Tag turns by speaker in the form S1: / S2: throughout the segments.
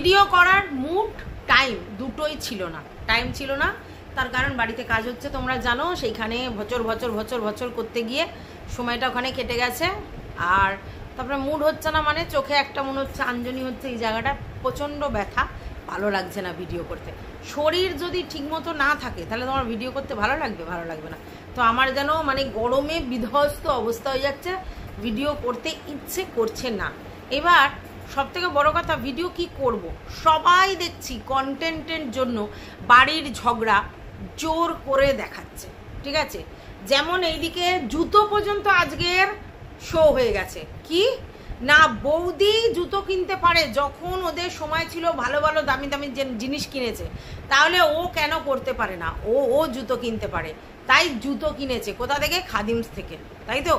S1: Video করার mood time দুটোই ছিল না, টাইম ছিল না। তার কারণ বাড়িতে কাজ হচ্ছে তোমরা জানো, সেইখানে ভচর ভচর ভচর ভচর করতে গিয়ে সময়টা ওখানে কেটে গেছে। আর তারপরে মুড হচ্ছে না, মানে চোখে একটা মনে হচ্ছে আঞ্জনি হচ্ছে, এই জায়গাটা প্রচণ্ড ব্যথা, ভালো লাগছে না ভিডিও করতে। শরীর যদি ঠিকমতো না থাকে তাহলে তোমার ভিডিও করতে ভালো লাগবে? ভালো লাগবে না। তো আমার যেন মানে গরমে বিধ্বস্ত অবস্থা হয়ে যাচ্ছে, ভিডিও করতে ইচ্ছে করছে না। এবার সবথেকে বড় কথা, ভিডিও কি করব, সবাই দেখছি কন্টেন্টের জন্য বাড়ির ঝগড়া জোর করে দেখাচ্ছে, ঠিক আছে? যেমন এইদিকে জুতো পর্যন্ত আজকের শো হয়ে গেছে, কি না বৌদি জুতো কিনতে পারে, যখন ওদের সময় ছিল ভালো ভালো দামি দামি জিনিস কিনেছে, তাহলে ও কেন করতে পারে না? ও জুতো কিনতে পারে, তাই জুতো কিনেছে। কোথা থেকে? খাদিমস থেকে, তাই তো?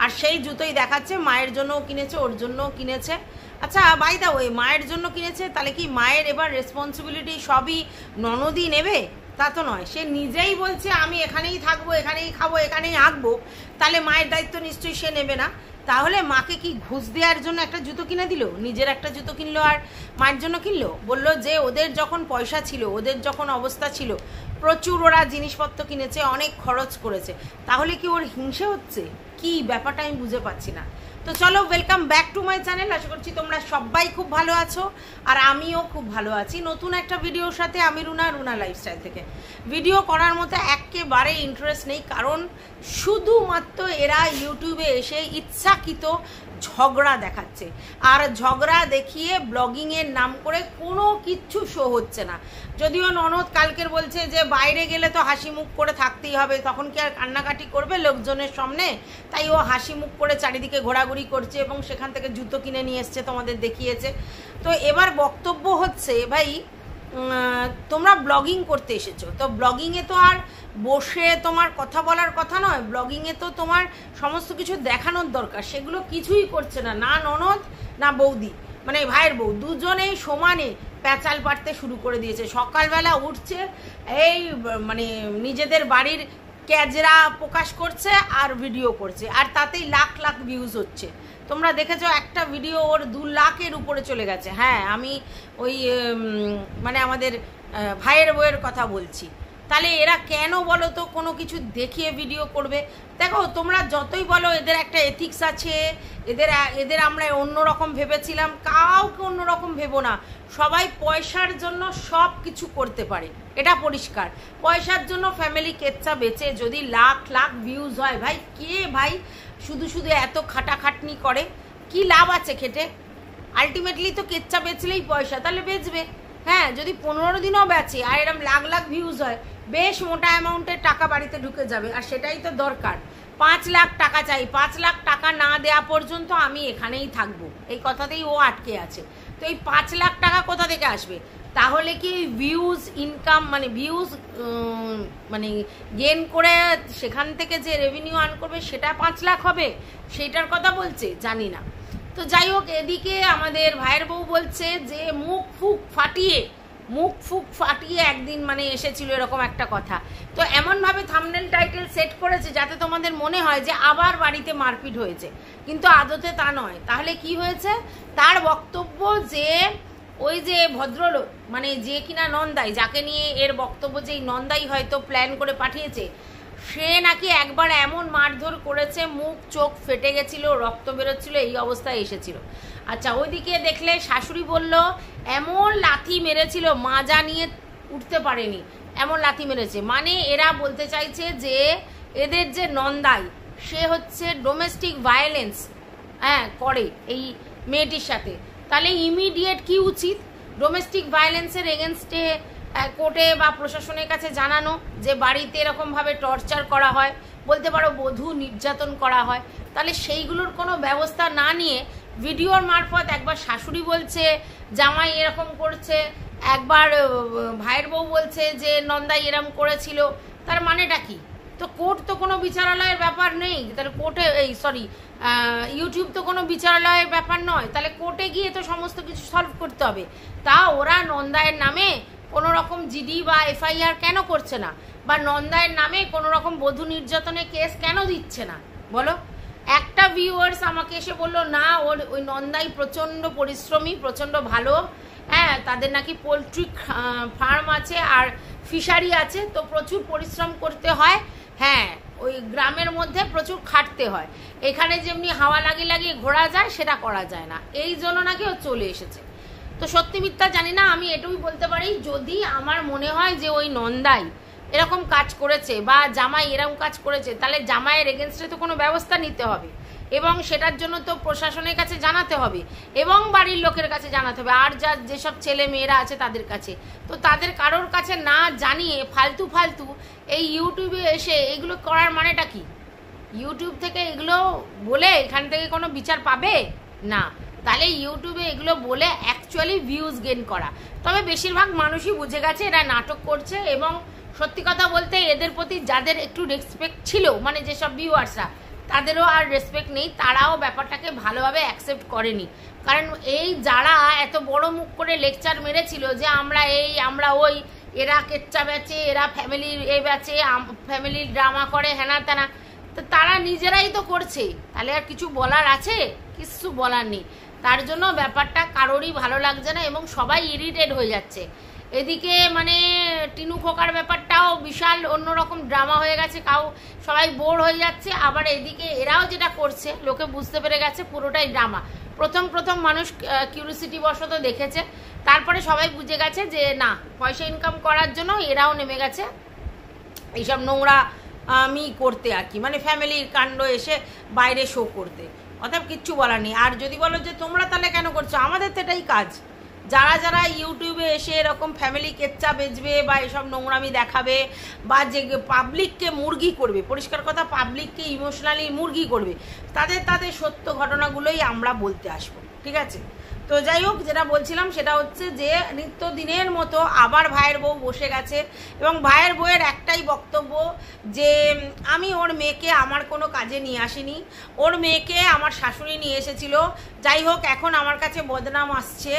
S1: আর সেই জুতোই দেখাচ্ছে, মায়ের জন্যও কিনেছে, ওর জন্যও কিনেছে। আচ্ছা বাই দা ওয়ে, মায়ের জন্য কিনেছে, তাহলে কি মায়ের এবার রেসপন্সিবিলিটি সবই ননদই নেবে? তা তো নয়। সে নিজেই বলছে আমি এখানেই থাকবো, এখানেই খাবো, এখানেই আঁকবো, তাহলে মায়ের দায়িত্ব নিশ্চয়ই সে নেবে না। তাহলে মাকে কি ঘুষ দেওয়ার জন্য একটা জুতো কিনে দিল? নিজের একটা জুতো কিনলো আর মায়ের জন্য কিনলো? বললো যে ওদের যখন পয়সা ছিল, ওদের যখন অবস্থা ছিল, প্রচুর ওরা জিনিসপত্র কিনেছে, অনেক খরচ করেছে, তাহলে কি ওর হিংসে হচ্ছে? কি ব্যাপারটা আমি বুঝে পাচ্ছি না। তো চলো, welcome back to my channel. আশা করছি তোমরা সবাই খুব ভালো আছো, আর আমিও খুব ভালো আছি। নতুন একটা ভিডিওর সাথে আমি রুনা লাইফস্টাইল থেকে। ভিডিও করার মতো একেবারে ইন্টারেস্ট নেই, কারণ শুধুমাত্র এরা ইউটিউবে এসে ইচ্ছাকৃত ঝগড়া দেখাচ্ছে, আর ঝগড়া দেখিয়ে ব্লগিংয়ের নাম করে কোনো কিচ্ছু শো হচ্ছে না। যদিও ননদ কালকের বলছে যে বাইরে গেলে তো হাসি মুখ করে থাকতেই হবে, তখন কি আর কান্নাকাটি করবে লোকজনের সামনে? তাই ও হাসি মুখ করে চারিদিকে ঘোরাঘুরি করছে এবং সেখান থেকে জুতো কিনে নিয়ে এসছে, তোমাদের দেখিয়েছে। তো এবার বক্তব্য হচ্ছে, ভাই তোমরা ব্লগিং করতে এসেছো, তো ব্লগিংয়ে তো আর বসে তোমার কথা বলার কথা নয়, ব্লগিংয়ে তো তোমার সমস্ত কিছু দেখানোর দরকার। সেগুলো কিছুই করছে না, না ননদ না বৌদি, মানে ভাইয়ের বউ, দুজনেই সমানে প্যাচাল পাড়তে শুরু করে দিয়েছে। সকালবেলা উঠছে, এই মানে নিজেদের বাড়ির ক্যাজরা প্রকাশ করছে আর ভিডিও করছে, আর তাতেই লাখ লাখ ভিউজ হচ্ছে। তোমরা দেখেছো একটা ভিডিও ওর 2 লাখের উপরে চলে গেছে। হ্যাঁ, আমি ওই মানে আমাদের ভাইয়ের বউয়ের কথা বলছি। তাহলে এরা কেন বলো তো কোনো কিছু দেখিয়ে ভিডিও করবে? দেখো, তোমরা যতই বলো এদের একটা এথিক্স আছে, এদের আমরা অন্যরকম ভেবেছিলাম, কাউকে অন্যরকম ভেবো না। সবাই পয়সার জন্য সব কিছু করতে পারে, এটা পরিষ্কার। পয়সার জন্য ফ্যামিলি কেচ্চা বেচে যদি লাখ লাখ ভিউজ হয়, ভাই কে ভাই শুধু শুধু এত খাটাখাটনি করে? কি লাভ আছে খেটে? আলটিমেটলি তো কেচ্চা বেচলেই পয়সা, তাহলে বেচবে। হ্যাঁ, যদি 15 দিনও বেচে আর এরকম লাখ লাখ ভিউজ হয়, বেশ মোটা অ্যামাউন্টের টাকা বাড়িতে ঢুকে যাবে, আর সেটাই তো দরকার। 5 লাখ টাকা চাই, 5 লাখ টাকা না দেওয়া পর্যন্ত আমি এখানেই থাকবো, এই কথাতেই ও আটকে আছে। তো এই 5 লাখ টাকা কোথা থেকে আসবে? তাহলে কি ভিউজ ইনকাম, মানে ভিউজ মানে গেন করে সেখান থেকে যে রেভিনিউ আর্ন করবে সেটা 5 লাখ হবে? সেইটার কথা বলছে, জানি না। তো যাই হোক, এদিকে আমাদের ভাইয়ের বউ বলছে যে মুখ ফুক ফাটিয়ে একদিন মানে এসেছিল, এরকম একটা কথা। তো এমনভাবে থাম্বনেল টাইটেল সেট করেছে যাতে তোমাদের মনে হয় যে আবার বাড়িতে মারপিট হয়েছে, কিন্তু আদতে তা নয়। তাহলে কি হয়েছে? তার বক্তব্য যে ওই যে ভদ্রলোক, মানে যে কিনা নন্দাই, যাকে নিয়ে এর বক্তব্য যে এই নন্দাই হয়তো প্ল্যান করে পাঠিয়েছে, সে নাকি একবার এমন মারধর করেছে, মুখ চোখ ফেটে গেছিল, রক্ত বেরোচ্ছিল, এই অবস্থায় এসেছিল। আচ্ছা, ওইদিকে দেখলে শাশুড়ি বলল এমন লাথি মেরেছিল, মাজা নিয়ে উঠতে পারেনি, এমন লাথি মেরেছে। মানে এরা বলতে চাইছে যে এদের যে নন্দাই, সে হচ্ছে ডোমেস্টিক ভায়োলেন্স করে এই মেয়েটির সাথে। তাহলে ইমিডিয়েট কি উচিত? ডোমেস্টিক ভায়োলেন্সের এগেনস্টে কোর্টে বা প্রশাসনের কাছে জানানো যে বাড়িতে এরকমভাবে টর্চার করা হয়, বলতে পারো বধূ নির্যাতন করা হয়। তাহলে সেইগুলোর কোনো ব্যবস্থা না নিয়ে ভিডিওর মারফত একবার শাশুড়ি বলছে জামাই এরকম করছে, একবার ভাইয়ের বউ বলছে যে নন্দাই এরকম করেছিল, তার মানেটা কি? তো কোর্ট তো কোনো বিচারালয়ের ব্যাপার নেই, তাহলে কোর্টে ইউটিউব তো কোনো বিচারালয়ের ব্যাপার নয়, তাহলে কোর্টে গিয়ে তো সমস্ত কিছু সলভ করতে হবে। তা ওরা নন্দায়ের নামে কোনো রকম জিডি বা এফআইআর কেন করছে না, বা নন্দায়ের নামে কোনো রকম বধূ নির্যাতনের কেস কেন দিচ্ছে না বলো? একটা ভিউয়ার্স আমাকে এসে বললো না, ওই নন্দাই প্রচণ্ড পরিশ্রমী, প্রচণ্ড ভালো, হ্যাঁ, তাদের নাকি পোলট্রি ফার্ম আছে আর ফিশারি আছে, তো প্রচুর পরিশ্রম করতে হয়। হ্যাঁ, ওই গ্রামের মধ্যে প্রচুর খাটতে হয়, এখানে যেমনি হাওয়া লাগিয়ে লাগিয়ে ঘোরা যায় সেটা করা যায় না, এই জন্য নাকি ও চলে এসেছে। তো সত্যি মিথ্যা জানি না, আমি এটুকুই বলতে পারি যদি আমার মনে হয় যে ওই নন্দাই এরকম কাজ করেছে বা জামাই এরকম কাজ করেছে, তাহলে জামাইয়ের এগেনস্টে তো কোনো ব্যবস্থা নিতে হবে, এবং সেটার জন্য তো প্রশাসনের কাছে জানাতে হবে এবং বাড়ির লোকের কাছে জানাতে হবে, আর যেসব ছেলে মেয়েরা আছে তাদের কাছে। তো তাদের কারোর কাছে না জানিয়ে ফালতু ফালতু এই ইউটিউবে এসে এগুলো করার মানেটা কি? ইউটিউব থেকে এগুলো বলে এখান থেকে কোনো বিচার পাবে না, তাহলে ইউটিউবে এগুলো বলে অ্যাকচুয়ালি ভিউজ গেইন করা। তবে বেশিরভাগ মানুষই বুঝে গেছে এরা নাটক করছে, এবং সত্যি কথা বলতে এদের প্রতি যাদের একটু রেসপেক্ট ছিল, মানে যেসব ভিউয়ার্সরা, তাদেরও আর রেসপেক্ট নেই, তারাও ব্যাপারটাকে ভালোভাবে অ্যাকসেপ্ট করেনি। কারণ এই যারা এত বড় মুখ করে লেকচার মেরেছিল যে আমরা এই আমরা ওই, এরা কেচ্চা বেচে, এরা ফ্যামিলির এ বেচে, ফ্যামিলির ড্রামা করে, হ্যানা ত্যানা, তো তারা নিজেরাই তো করছে, তাহলে আর কিছু বলার আছে? কিছু বলার নেই। তার জন্য ব্যাপারটা কারোরই ভালো লাগছে না এবং সবাই ইরিটেট হয়ে যাচ্ছে। এদিকে মানে টিনু খোকার ব্যাপারটাও বিশাল অন্যরকম ড্রামা হয়ে গেছে, সবাই বোর হয়ে যাচ্ছে। আবার এদিকে এরাও যেটা করছে লোকে বুঝতে পেরে গেছে পুরোটাই ড্রামা। প্রথম মানুষ কিউরিসিটি বশত দেখেছে, তারপরে সবাই বুঝে গেছে যে না, পয়সা ইনকাম করার জন্য এরাও নেমে গেছে এইসব নোংরা আমি করতে আর কি, মানে ফ্যামিলির কাণ্ড এসে বাইরে শো করতে। অতএব কিচ্ছু বলার নেই। আর যদি বলো যে তোমরা তাহলে কেন করছো, আমাদের তো এটাই কাজ। যারা ইউটিউবে এসে এরকম ফ্যামিলি কেচ্চা বেচবে বা এসব নোংরামি দেখাবে বা যে পাবলিককে মুরগি করবে, পরিষ্কার কথা পাবলিককে ইমোশনালি মুরগি করবে, তাদের সত্য ঘটনাগুলোই আমরা বলতে আসবো, ঠিক আছে? তো যাই হোক, যেটা বলছিলাম সেটা হচ্ছে যে নিত্যদিনের মতো আবার ভাইয়ের বউ বসে গেছে, এবং ভাইয়ের বউয়ের একটাই বক্তব্য যে আমি ওর মেয়েকে আমার কোনো কাজে নিয়ে আসিনি, ওর মেয়েকে আমার শাশুড়ি নিয়ে এসেছিল। যাই হোক, এখন আমার কাছে বদনাম আসছে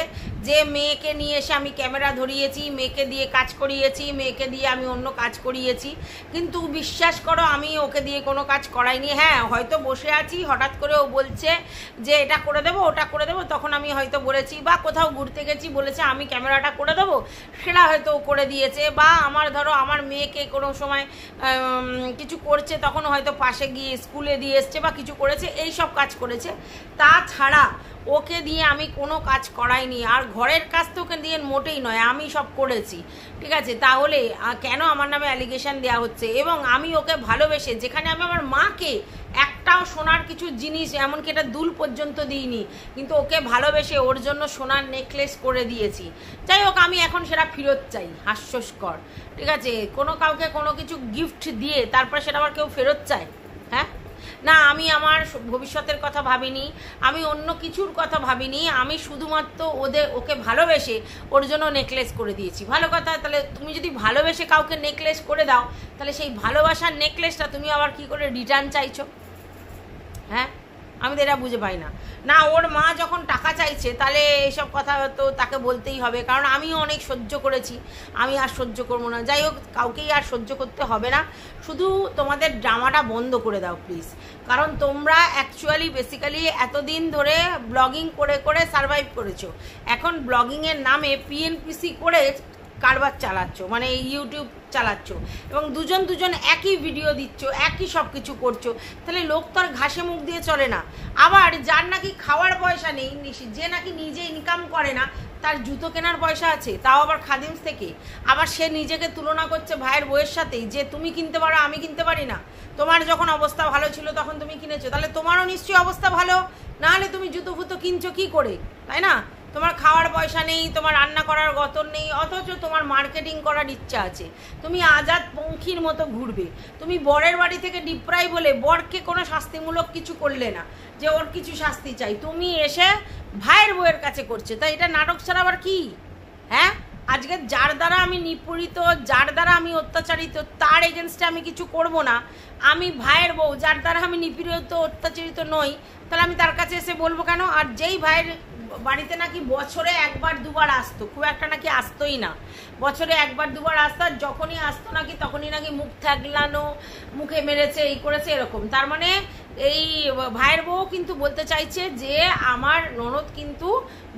S1: যে মেয়েকে নিয়ে এসে আমি ক্যামেরা ধরিয়েছি, মেয়েকে দিয়ে কাজ করিয়েছি, মেয়েকে দিয়ে আমি অন্য কাজ করিয়েছি, কিন্তু বিশ্বাস করো আমি ওকে দিয়ে কোনো কাজ করাইনি। হ্যাঁ, হয়তো বসে আছি, হঠাৎ করে ও বলছে যে এটা করে দেবো ওটা করে দেবো, তখন আমি হয়তো বলেছি, বা কোথাও ঘুরতে গেছি বলেছে আমি ক্যামেরাটা করে দেবো, সেটা হয়তো ও করে দিয়েছে। বা আমার ধরো আমার মেয়েকে কোনো সময় কিছু করছে, তখন হয়তো পাশে গিয়ে স্কুলে দিয়ে এসছে বা কিছু করেছে, এই সব কাজ করেছে। তাছাড়া ওকে দিয়ে আমি কোনো কাজ করাইনি, আর ঘরের কাজ তো ওকে দিয়ে মোটেই নয়, আমি সব করেছি, ঠিক আছে? তাহলে কেন আমার নামে অ্যালিগেশন দেওয়া হচ্ছে? এবং আমি ওকে ভালোবেসে, যেখানে আমি আমার মাকে একটাও সোনার কিছু জিনিস, এমনকি এটা দুল পর্যন্ত দিইনি, কিন্তু ওকে ভালোবেসে ওর জন্য সোনার নেকলেস করে দিয়েছি। যাই হোক, আমি এখন সেটা ফেরত চাই, হাস্যস্কর, ঠিক আছে? কোনো কাউকে কোনো কিছু গিফট দিয়ে তারপরে সেটা আবার কেউ ফেরত চায়? হ্যাঁ না, আমি আমার ভবিষ্যতের কথা ভাবিনি, আমি অন্য কিছুর কথা ভাবিনি, আমি শুধুমাত্র ওকে ভালোবেসে ওর জন্য নেকলেস করে দিয়েছি। ভালো কথা, তাহলে তুমি যদি ভালোবেসে কাউকে নেকলেস করে দাও, তাহলে সেই ভালোবাসার নেকলেসটা তুমি আবার কি করে রিটার্ন চাইছো? হ্যাঁ, আমি তো এটা বুঝে পাই না। না, ওর মা যখন টাকা চাইছে তাহলে এইসব কথা তো তাকে বলতেই হবে, কারণ আমিও অনেক সহ্য করেছি, আমি আর সহ্য করবো না। যাই হোক, কাউকেই আর সহ্য করতে হবে না, শুধু তোমাদের ড্রামাটা বন্ধ করে দাও প্লিজ। কারণ তোমরা অ্যাকচুয়ালি বেসিক্যালি এতদিন ধরে ব্লগিং করে করে সারভাইভ করেছো, এখন ব্লগিংয়ের নামে পিএনপিসি করে কারবার চালাচ্ছ, মানে ইউটিউব চালাচ্ছ, এবং দুজন একই ভিডিও দিচ্ছ, একই সব কিছু করছো, তাহলে লোক তো আর ঘাসে মুখ দিয়ে চলে না। আবার যার নাকি খাওয়ার পয়সা নেই, যে নাকি নিজে ইনকাম করে না, তার জুতো কেনার পয়সা আছে, তাও আবার খাদিমস থেকে, আবার সে নিজেকে তুলনা করছে ভাইয়ের বউয়ের সাথেই, যে তুমি কিনতে পারো আমি কিনতে পারি না, তোমার যখন অবস্থা ভালো ছিল তখন তুমি কিনেছো, তাহলে তোমারও নিশ্চয়ই অবস্থা ভালো, না হলে তুমি জুতো ফুতো কিনছো কি করে, তাই না? তোমার খাওয়ার পয়সা নেই, তোমার রান্না করার গতর নেই, অথচ তোমার মার্কেটিং করার ইচ্ছা আছে, তুমি আজাদ পঙ্খির মতো ঘুরবে। তুমি বরের বাড়ি থেকে ডিপ্রাই বলে বরকে কোনো শাস্তিমূলক কিছু করলে না, যে ওর কিছু শাস্তি চাই, তুমি এসে ভাইয়ের বউয়ের কাছে করছে, তাই এটা নাটক ছাড়া আবার কি? হ্যাঁ, আজকে যার দ্বারা আমি নিপীড়িত, যার দ্বারা আমি অত্যাচারিত, তার এগেনস্টে আমি কিছু করব না। আমি ভাইয়ের বউ, যার দ্বারা আমি নিপীড়িত অত্যাচারিত নই, তাহলে আমি তার কাছে এসে বলবো কেন? আর যেই ভাইয়ের বাড়িতে নাকি বছরে একবার দুবার আসতো, খুব একটা নাকি আসতোই না, বছরে একবার দুবার আসতো, আর যখনই আসতো নাকি তখনই নাকি মুখ থাকলানো, মুখে মেরেছে, এই করেছে, এরকম। তার মানে এই ভাইয়ের বউ কিন্তু বলতে চাইছে যে আমার ননদ কিন্তু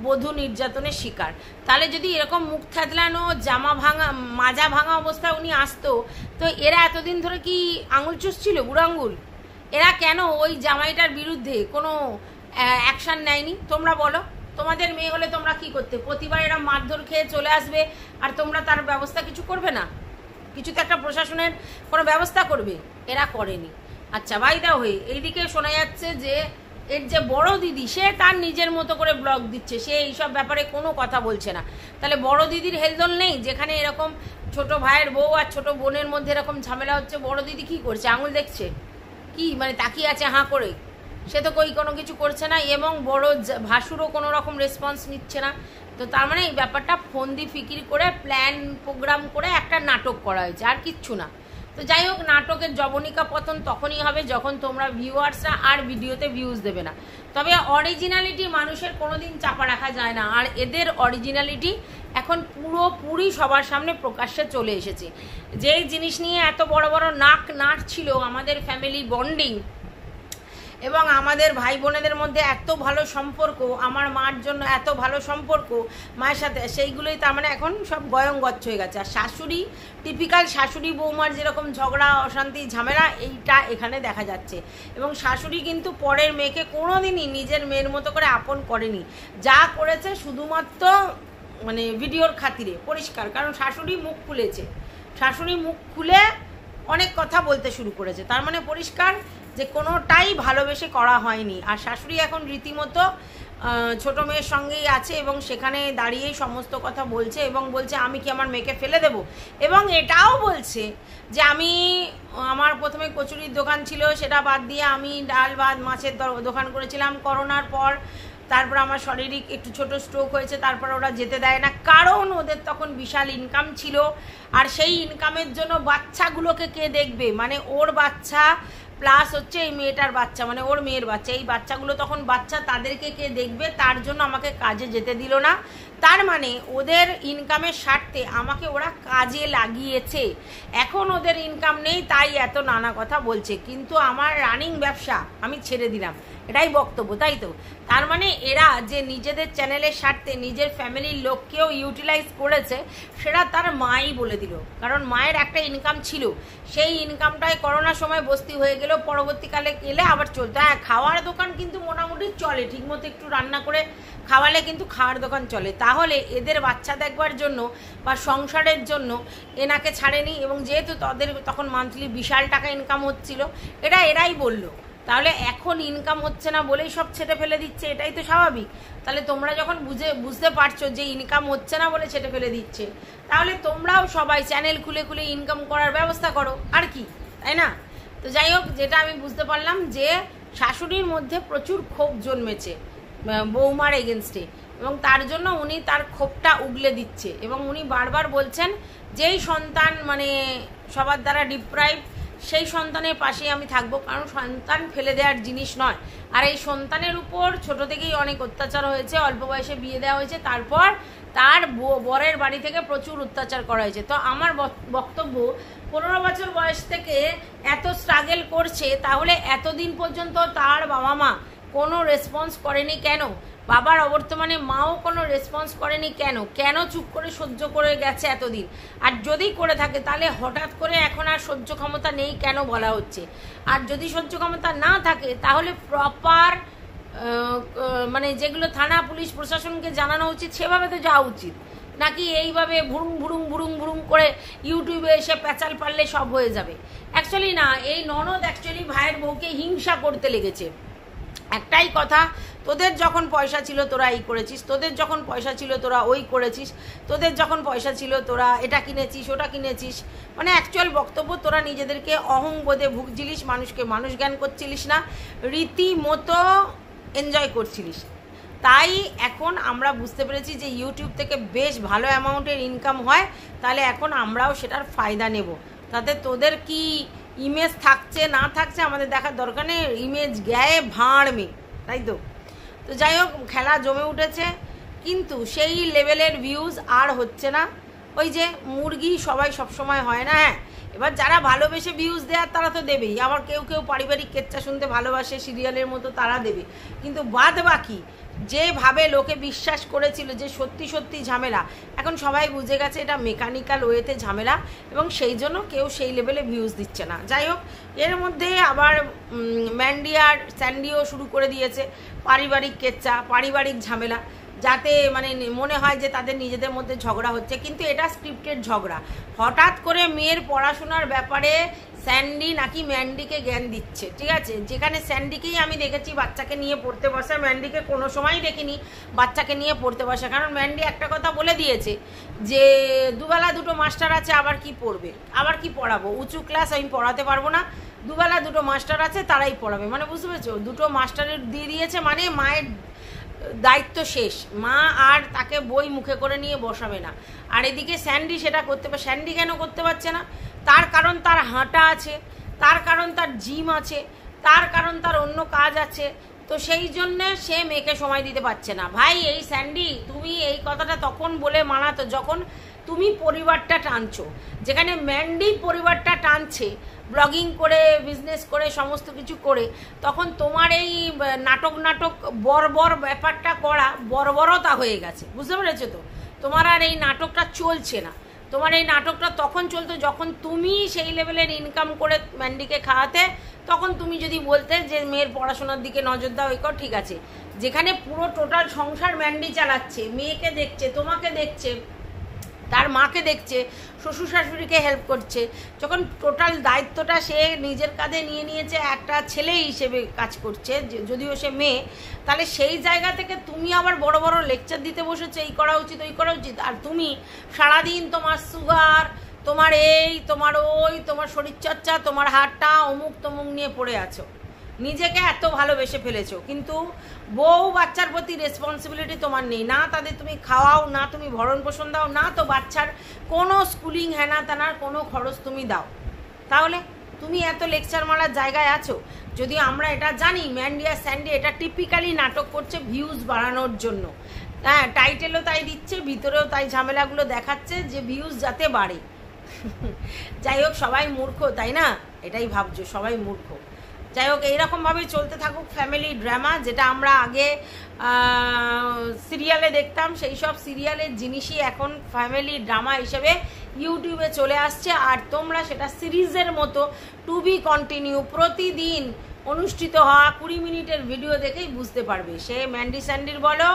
S1: বধূ নির্যাতনের শিকার। তাহলে যদি এরকম মুখ থাকলানো, জামা ভাঙা, মাজা ভাঙা অবস্থায় উনি আসতো, তো এরা এতদিন ধরে কি আঙুল চুষছিল, বুড়ো আঙুল? এরা কেন ওই জামাইটার বিরুদ্ধে কোনো অ্যাকশান নেয়নি? তোমরা বলো, তোমাদের মেয়ে হলে তোমরা কি করতে? প্রতিবার এরা মারধর খেয়ে চলে আসবে আর তোমরা তার ব্যবস্থা কিছু করবে না? কিছু তো একটা প্রশাসনের কোনো ব্যবস্থা করবে, এরা করেনি। আচ্ছা, বাইদা হয়ে এইদিকে শোনা যাচ্ছে যে এর যে বড় দিদি, সে তার নিজের মতো করে ব্লগ দিচ্ছে, সে এইসব ব্যাপারে কোনো কথা বলছে না। তাহলে বড় দিদির হেলদোল নেই? যেখানে এরকম ছোট ভাইয়ের বউ আর ছোট বোনের মধ্যে এরকম ঝামেলা হচ্ছে, বড় দিদি কি করছে? আঙুল দেখছে কি, মানে তাকিয়ে আছে হাঁ করে? সে তো কোনো কিছু করছে না, এবং বড় ভাসুরও কোনো রকম রেসপন্স নিচ্ছে না। তো তার মানে এই ব্যাপারটা ফন্দি ফিকির করে প্ল্যান প্রোগ্রাম করে একটা নাটক করা হয়েছে, আর কিচ্ছু না। তো যাই হোক, নাটকের জবনিকা পতন তখনই হবে যখন তোমরা ভিউয়ার্সরা আর ভিডিওতে ভিউজ দেবে না। তবে অরিজিনালিটি মানুষের কোনোদিন চাপা রাখা যায় না, আর এদের অরিজিনালিটি এখন পুরোপুরি সবার সামনে প্রকাশ্যে চলে এসেছে। যেই জিনিস নিয়ে এত বড় বড় নাট ছিল, আমাদের ফ্যামিলি বন্ডিং এবং আমাদের ভাই বোনেদের মধ্যে এত ভালো সম্পর্ক, আমার মার জন্য এত ভালো সম্পর্ক মায়ের সাথে, সেইগুলোই তার মানে এখন সব গয়ঙ্গচ্ছ হয়ে গেছে। আর শাশুড়ি, টিপিক্যাল শাশুড়ি বৌমার যেরকম ঝগড়া, অশান্তি, ঝামেলা, এইটা এখানে দেখা যাচ্ছে। এবং শাশুড়ি কিন্তু পরের মেয়েকে কোনোদিনই নিজের মেয়ের মতো করে আপন করেনি, যা করেছে শুধুমাত্র মানে ভিডিওর খাতিরে, পরিষ্কার। কারণ শাশুড়ি মুখ খুলেছে, শাশুড়ি মুখ খুলে অনেক কথা বলতে শুরু করেছে, তার মানে পরিষ্কার যে কোনোটাই ভালোবেসে করা হয়নি। আর শাশুড়ি এখন রীতিমতো ছোট মেয়ের সঙ্গেই আছে এবং সেখানে দাঁড়িয়েই সমস্ত কথা বলছে, এবং বলছে আমি কি আমার মেয়েকে ফেলে দেব। এবং এটাও বলছে যে আমি, আমার প্রথমে কচুরির দোকান ছিল, সেটা বাদ দিয়ে আমি ডাল ভাত মাছের দোকান করেছিলাম। করোনার পর তারপর আমার শারীরিক একটু ছোট স্ট্রোক হয়েছে, তারপর ওরা যেতে দেয় না, কারণ ওদের তখন বিশাল ইনকাম ছিল। আর সেই ইনকামের জন্য বাচ্চাগুলোকে কে দেখবে, মানে ওর বাচ্চা প্লাস হচ্ছে এই মেয়েটার বাচ্চা, মানে ওর মেয়ের বাচ্চা, এই বাচ্চাগুলো তখন বাচ্চা, তাদেরকে কে দেখবে, তার জন্য আমাকে কাজে যেতে দিল না। তার মানে ওদের ইনকামের স্বার্থে আমাকে ওরা কাজে লাগিয়েছে। এখন ওদের ইনকাম নেই, তাই এত নানা কথা বলছে, কিন্তু আমার রানিং ব্যবসা আমি ছেড়ে দিলাম, এটাই বক্তব্য, তাই তো? তার মানে এরা যে নিজেদের চ্যানেলের স্বার্থে নিজের ফ্যামিলির লোককেও ইউটিলাইজ করেছে, সেটা তার মাই বলে দিল। কারণ মায়ের একটা ইনকাম ছিল, সেই ইনকামটাই করোনার সময় বস্তি হয়ে গেল, পরবর্তীকালে এলে আবার চলতো। হ্যাঁ, খাওয়ার দোকান কিন্তু মোটামুটি চলে, ঠিকমতো একটু রান্না করে খাওয়ালে কিন্তু খাওয়ার দোকান চলে। তাহলে এদের বাচ্চা দেখবার জন্য বা সংসারের জন্য এনাকে ছাড়েনি, এবং যেহেতু তাদের তখন মান্থলি বিশাল টাকা ইনকাম হচ্ছিল, এরাই বলল। তাহলে এখন ইনকাম হচ্ছে না বলেই সব ছেটে ফেলে দিচ্ছে, এটাই তো স্বাভাবিক। তাহলে তোমরা যখন বুঝতে পারছো যে ইনকাম হচ্ছে না বলে ছেটে ফেলে দিচ্ছে, তাহলে তোমরাও সবাই চ্যানেল খুলে খুলে ইনকাম করার ব্যবস্থা করো, আর কি, তাই না? তো যাই হোক, যেটা আমি বুঝতে পারলাম যে শাশুড়ির মধ্যে প্রচুর ক্ষোভ জন্মেছে বৌমার এগেনস্টে, এবং তার জন্য উনি তার ক্ষোভটা উগলে দিচ্ছে। এবং উনি বারবার বলছেন যেই সন্তান মানে সবার দ্বারা ডিপ্রাইভ, সেই সন্তানের পাশেই আমি থাকবো, কারণ সন্তান ফেলে দেওয়ার জিনিস নয়। আর এই সন্তানের উপর ছোট থেকেই অনেক অত্যাচার হয়েছে, অল্প বয়সে বিয়ে দেওয়া হয়েছে, তারপর তার বরের বাড়ি থেকে প্রচুর অত্যাচার করা হয়েছে। তো আমার বক্তব্য, 15 বছর বয়স থেকে এত স্ট্রাগল করছে, তাহলে এতদিন পর্যন্ত তার বাবা মা কোনো রেসপন্স করেনি কেন? বাবার অবর্তমানে মাও কোনো রেসপন্স করেনি কেন? কেন চুপ করে সহ্য করে গেছে এতদিন? আর যদি করে থাকে তাহলে হঠাৎ করে এখন আর সহ্য ক্ষমতা নেই কেন বলা হচ্ছে? আর যদি সহ্য ক্ষমতা না থাকে তাহলে প্রপার মানে যেগুলো থানা পুলিশ প্রশাসনকে জানানো উচিত সেভাবে তো যাওয়া উচিত, নাকি এইভাবে ভুরুং ভুরুং ভুরুং ভুরুং করে ইউটিউবে এসে প্যাচাল পারলে সব হয়ে যাবে? অ্যাকচুয়ালি না, এই ননদ অ্যাকচুয়ালি ভাইয়ের বউকে হিংসা করতে লেগেছে। একটাই কথা, তোদের যখন পয়সা ছিল তোরা এই করেছিস, তোদের যখন পয়সা ছিল তোরা ওই করেছিস, তোদের যখন পয়সা ছিল তোরা এটা কিনেছিস ওটা কিনেছিস, মানে অ্যাকচুয়াল বক্তব্য তোরা নিজেদেরকে অহংবোধে ভুগছিলিস, মানুষকে মানুষ জ্ঞান করছিলিস না, রীতিমতো এনজয় করছিলিস। তাই এখন আমরা বুঝতে পেরেছি যে ইউটিউব থেকে বেশ ভালো অ্যামাউন্টের ইনকাম হয়, তাহলে এখন আমরাও সেটার ফায়দা নেব। তাতে তোদের কি ইমেজ থাকছে না থাকছে আমাদের দেখার দরকার নেই, ইমেজ গায়ে ভাঁড় মে, তাই তো? তো তো যাই হোক, খেলা জমে উঠেছে, কিন্তু সেই লেভেলের ভিউজ আর হচ্ছে না। ওই যে মুরগি সবাই সবসময় হয় না, হ্যাঁ, এবার যারা ভালোবেসে ভিউজ দেয় তারা তো দেবেই, আবার কেউ কেউ পারিবারিক কেচ্চা শুনতে ভালোবাসে সিরিয়ালের মতো, তারা দেবে। কিন্তু বাদ বাকি যেভাবে লোকে বিশ্বাস করেছিল যে সত্যি সত্যি ঝামেলা, এখন সবাই বুঝে গেছে এটা মেকানিক্যাল ওয়েতে ঝামেলা, এবং সেই জন্য কেউ সেই লেভেলে ভিউজ দিচ্ছে না। যাই হোক, এর মধ্যে আবার ম্যান্ডি আর স্যান্ডিও শুরু করে দিয়েছে পারিবারিক কেচ্চা, পারিবারিক ঝামেলা, যাতে মানে মনে হয় যে তাদের নিজেদের মধ্যে ঝগড়া হচ্ছে, কিন্তু এটা স্ক্রিপ্টেড ঝগড়া। হঠাৎ করে মেয়ের পড়াশোনার ব্যাপারে স্যান্ডি নাকি ম্যান্ডিকে জ্ঞান দিচ্ছে, ঠিক আছে, যেখানে স্যান্ডিকেই আমি দেখেছি বাচ্চাকে নিয়ে পড়তে বসা, ম্যান্ডিকে কোনো সময়ই দেখিনি বাচ্চাকে নিয়ে পড়তে বসা। কারণ ম্যান্ডি একটা কথা বলে দিয়েছে যে দুবেলা দুটো মাস্টার আছে, আবার কি পড়বে, আবার কি পড়াবো, উঁচু ক্লাস আমি পড়াতে পারবো না, দুবেলা দুটো মাস্টার আছে তারাই পড়াবে, মানে বুঝতে পেরেছো, দুটো মাস্টারের দিয়ে দিয়েছে, মানে মায়ের দায়িত্ব শেষ, মা আর তাকে বই মুখে করে নিয়ে বসাবে না। আর এদিকে স্যান্ডি সেটা করতে পারে, স্যান্ডি কেন করতে পারছে না? তার কারণ তার হাঁটা আছে, তার কারণ তার জিম আছে, তার কারণ তার অন্য কাজ আছে, তো সেই জন্যে সে মেয়েকে সময় দিতে পারছে না। ভাই এই স্যান্ডি, তুমি এই কথাটা তখন বলে মানাতো যখন তুমি পরিবারটা টানছো, যেখানে ম্যান্ডি পরিবারটা টানছে ব্লগিং করে, বিজনেস করে, সমস্ত কিছু করে, তখন তোমার এই নাটক বর্বর ব্যাপারটা করা বর্বরতা হয়ে গেছে, বুঝতে পেরেছো তো? তোমার আর এই নাটকটা চলছে না। তোমার এই নাটকটা তখন চলতো যখন তুমি সেই লেভেলের ইনকাম করে ম্যান্ডিকে খাওয়াতে, তখন তুমি যদি বলতে যে মেয়ের পড়াশোনার দিকে নজর দাও, এই কর, ঠিক আছে। যেখানে পুরো টোটাল সংসার ম্যান্ডি চালাচ্ছে, মেয়েকে দেখছে, তোমাকে দেখছে, তার মাকে দেখছে, শ্বশুর শাশুড়িকে হেল্প করছে, যখন টোটাল দায়িত্বটা সে নিজের কাঁধে নিয়ে নিয়েছে, একটা ছেলে হিসেবে কাজ করছে, যদিও সে মেয়ে, তাহলে সেই জায়গা থেকে তুমি আবার বড় বড় লেকচার দিতে বসেছো, এই করা উচিত, ওই করা উচিত। আর তুমি সারাদিন তোমার সুগার, তোমার এই, তোমার ওই, তোমার শরীরচর্চা, তোমার হাটটা, অমুক তমুক নিয়ে পড়ে আছো, নিজেকে এত ভালোবেসে ফেলেছো, কিন্তু বউ বাচ্চার প্রতি রেসপন্সিবিলিটি তোমার নেই, না তাদের তুমি খাওয়াও, না তুমি ভরণ পোষণ দাও, না তো বাচ্চার কোনো স্কুলিং হ্যানা তানার কোনো খরচ তুমি দাও, তাহলে তুমি এত লেকচার মারার জায়গায় আছো। যদি আমরা এটা জানি ম্যান্ডি আর স্যান্ডি এটা টিপিক্যালি নাটক করছে ভিউজ বাড়ানোর জন্য, হ্যাঁ, টাইটেলও তাই দিচ্ছে, ভিতরেও তাই ঝামেলাগুলো দেখাচ্ছে যে ভিউজ যাতে বাড়ে। যাই হোক, সবাই মূর্খ, তাই না? এটাই ভাবছো, সবাই মূর্খ। যাই হোক, এইরকমভাবেই চলতে থাকুক ফ্যামিলি ড্রামা, যেটা আমরা আগে সিরিয়ালে দেখতাম, সেই সব সিরিয়ালের জিনিসই এখন ফ্যামিলি ড্রামা হিসেবে ইউটিউবে চলে আসছে, আর তোমরা সেটা সিরিজের মতো টু বি কন্টিনিউ প্রতিদিন অনুষ্ঠিত হওয়া 20 মিনিটের ভিডিও দেখেই বুঝতে পারবে। সে ম্যান্ডি স্যান্ডির বলো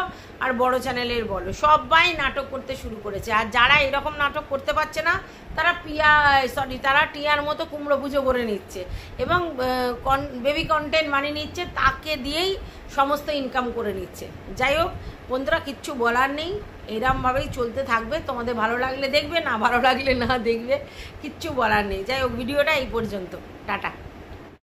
S1: আর বড় চ্যানেলের বলো, সবাই নাটক করতে শুরু করেছে। আর যারা এরকম নাটক করতে পারছে না, তারা তারা টিয়ার মতো কুমড়ো পুজো করে নিচ্ছে এবং বেবি কন্টেন্ট বানিয়ে নিচ্ছে, তাকে দিয়েই সমস্ত ইনকাম করে নিচ্ছে। যাই হোক বন্ধুরা, কিচ্ছু বলার নেই, এরমভাবেই চলতে থাকবে। তোমাদের ভালো লাগলে দেখবে, না ভালো লাগলে না দেখবে, কিচ্ছু বলার নেই। যাই হোক, ভিডিওটা এই পর্যন্ত, টাটা।